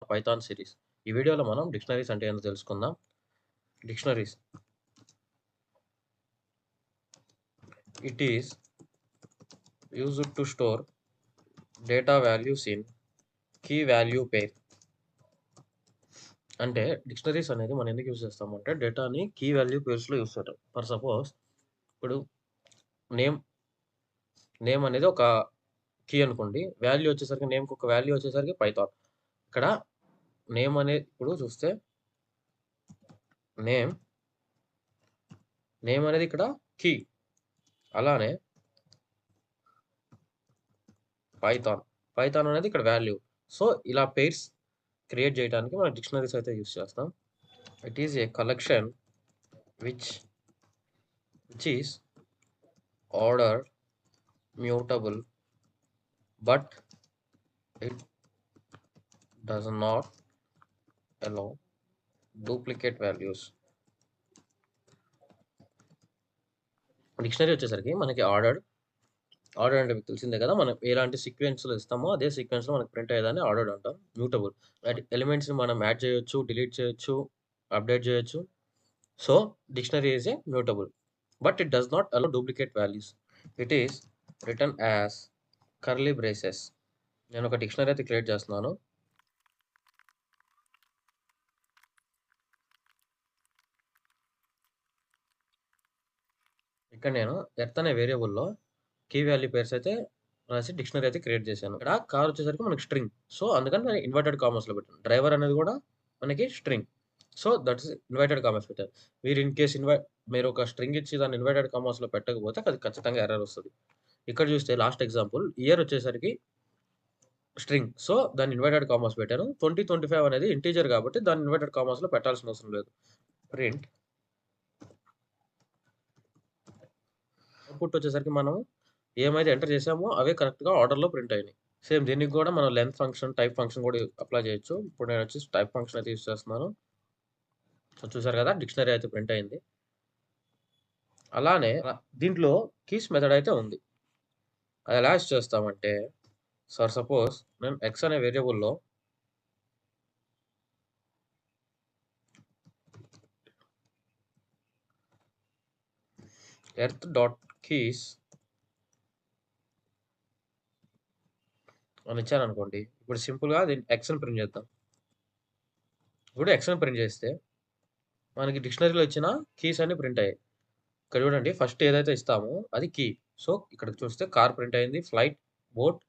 Python series. ఈ వీడియోలో మనం డిక్షనరీస్ అంటే ఏందో తెలుసుకుందాం. Dictionaries it is used to store data values in key value pair. అంటే డిక్షనరీస్ అనేది మనం ఎందుకు యూజ్ చేస్తామంటే డేటాని కీ వాల్యూ పేర్స్లో యూజ్ చేస్తాం. ఫర్ సపోజ్ ఇప్పుడు నేమ్ నేమ్ అనేది ఒక కీ అనుకోండి. వాల్యూ వచ్చేసరికి నేమ్కి ఒక వాల్యూ వచ్చేసరికి పైథాన్. ఇక్కడ నేమ్ అనేది ఇప్పుడు చూస్తే నేమ్ అనేది ఇక్కడ కీ. అలానే పైథాన్ అనేది ఇక్కడ వాల్యూ. సో ఇలా పెయిర్స్ క్రియేట్ చేయడానికి మనం డిక్షనరీస్ అయితే యూస్ చేస్తాం. It is a collection which is order mutable but it does not allow duplicate values. Dictionary వచ్చేసరికి మనకి ఆర్డర్ అంటే మీకు తెలిసిందే కదా. మనం ఎలాంటి సీక్వెన్స్లో ఇస్తామో అదే సీక్వెన్స్లో మనకి ప్రింట్ అయ్యేదాన్ని ఆర్డర్డ్ అంటాం. మ్యూటబుల్ ఎలిమెంట్స్ని మనం యాడ్ చేయొచ్చు, డిలీట్ చేయొచ్చు, అప్డేట్ చేయొచ్చు. So dictionary is a mutable but it does not allow duplicate values. It is return as curly braces. నేను ఒక డిక్షనరీ అయితే క్రియేట్ చేస్తున్నాను. ఇక్కడ నేను ఎర్త్ అనే వేరియబుల్లో కీ వాల్యూ పేర్స్ అయితే రాసి డిక్షనరీ అయితే క్రియేట్ చేశాను. ఇక్కడ కార్ వచ్చేసరికి మనకి స్ట్రింగ్. సో అందుకని నేను ఇన్వర్టెడ్ కామర్స్లో పెట్టాను. డ్రైవర్ అనేది కూడా మనకి string. So that's inverted commas పెట్టారు. మీరు ఇన్ కేస్ మీరు ఒక స్ట్రింగ్ ఇచ్చి దాన్ని ఇన్వర్టెడ్ కామర్స్లో పెట్టకపోతే అది ఖచ్చితంగా ఎర్రర్ వస్తుంది. ఇక్కడ చూస్తే లాస్ట్ ఎగ్జాంపుల్ ఇయర్ వచ్చేసరికి స్ట్రింగ్. సో దాన్ని ఇన్వర్టెడ్ కామర్స్ పెట్టాను. 2025 అనేది ఇంటీజర్ కాబట్టి దాన్ని ఇన్వర్టెడ్ కామర్స్లో పెట్టాల్సిన అవసరం లేదు. ప్రింట్ అవుట్పుట్ వచ్చేసరికి మనం ఏమైతే ఎంటర్ చేసామో అవే కరెక్ట్గా ఆర్డర్లో ప్రింట్ అయినాయి. సేమ్ దీనికి కూడా మనం లెంత్ ఫంక్షన్, టైప్ ఫంక్షన్ కూడా అప్లై చేయొచ్చు. ఇప్పుడు నేను వచ్చి టైప్ ఫంక్షన్ అయితే యూస్ చేస్తున్నాను. సో చూసారు కదా డిక్షనరీ అయితే ప్రింట్ అయింది. అలానే దీంట్లో కీస్ మెథడ్ అయితే ఉంది. అది ఎలా యూస్ చేస్తామంటే సపోజ్ నేను ఎక్స్ అనే వేరియబుల్లో ఎర్త్ డాట్ కీస్ అని ఇచ్చాను అనుకోండి. ఇప్పుడు సింపుల్గా దీన్ని ఎక్స్ని ప్రింట్ చేద్దాం. ఇప్పుడు ఎక్స్ని ప్రింట్ చేస్తే మనకి డిక్షనరీలో ఇచ్చిన కీస్ అన్ని ప్రింట్ అయ్యాయి. ఇక్కడ చూడండి ఫస్ట్ ఏదైతే ఇస్తామో అది కీ. సో ఇక్కడ చూస్తే కార్ ప్రింట్ అయింది, flight, boat,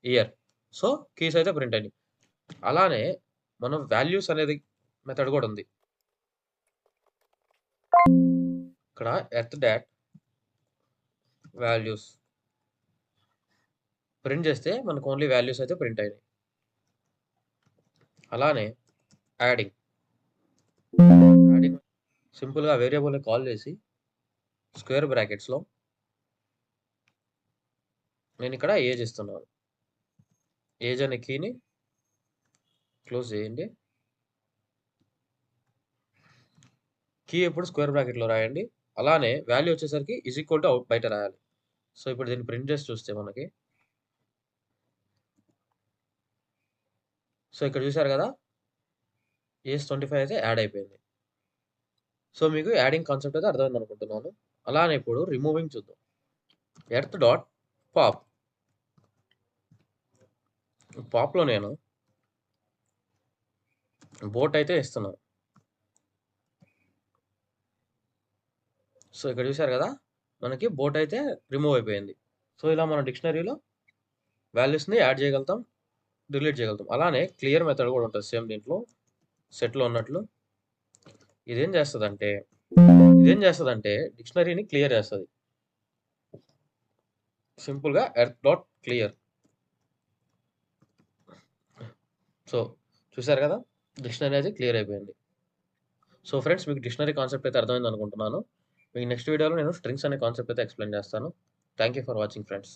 year. So keys అయితే ప్రింట్ అయినాయి. అలానే మనం వాల్యూస్ అనేది మెథడ్ కూడా ఉంది. ఇక్కడ ఎర్త్ డాట్ వాల్యూస్ ప్రింట్ చేస్తే మనకు ఓన్లీ వాల్యూస్ అయితే ప్రింట్ అయినాయి. అలానే యాడింగ్ సింపుల్గా వేరియబుల్ని కాల్ చేసి స్క్వేర్ బ్రాకెట్స్లో నేను ఇక్కడ ఏజ్ ఇస్తున్నాను. ఏజ్ అనే కీని క్లోజ్ చేయండి. కీ ఎప్పుడు స్క్వేర్ బ్రాకెట్లో రాయండి. అలానే వాల్యూ వచ్చేసరికి ఈజ్ ఈక్వల్ టు అవుట్ బయట రాయాలి. సో ఇప్పుడు దీన్ని ప్రింట్ చేసి చూస్తే మనకి సో ఇక్కడ చూసారు కదా ఏజ్ 25 అయితే యాడ్ అయిపోయింది. సో మీకు యాడింగ్ కాన్సెప్ట్ అయితే అర్థమైంది అనుకుంటున్నాను. అలానే ఇప్పుడు రిమూవింగ్ చూద్దాం. Earth dot pop. పాప్లో నేను బోట్ అయితే ఇస్తున్నాను. సో ఇక్కడ చూసారు కదా మనకి బోట్ అయితే రిమూవ్ అయిపోయింది. సో ఇలా మన డిక్షనరీలో వాల్యూస్ని యాడ్ చేయగలుగుతాం, డిలీట్ చేయగలుగుతాం. అలానే క్లియర్ మెథడ్ కూడా ఉంటుంది సేమ్ దీంట్లో సెట్లో ఉన్నట్లు. ఇదేం చేస్తుందంటే డిక్షనరీని క్లియర్ చేస్తుంది. సింపుల్గా ఎర్త్ డాట్ క్లియర్. సో చూసారు కదా డిక్షనరీ అయితే క్లియర్ అయిపోయింది. సో ఫ్రెండ్స్ మీకు డిక్షనరీ కాన్సెప్ట్ అయితే అర్థమైంది అనుకుంటున్నాను. మీకు నెక్స్ట్ వీడియోలో నేను స్ట్రింగ్స్ అనే కాన్సెప్ట్ అయితే ఎక్స్ప్లెయిన్ చేస్తాను. Thank you for watching friends.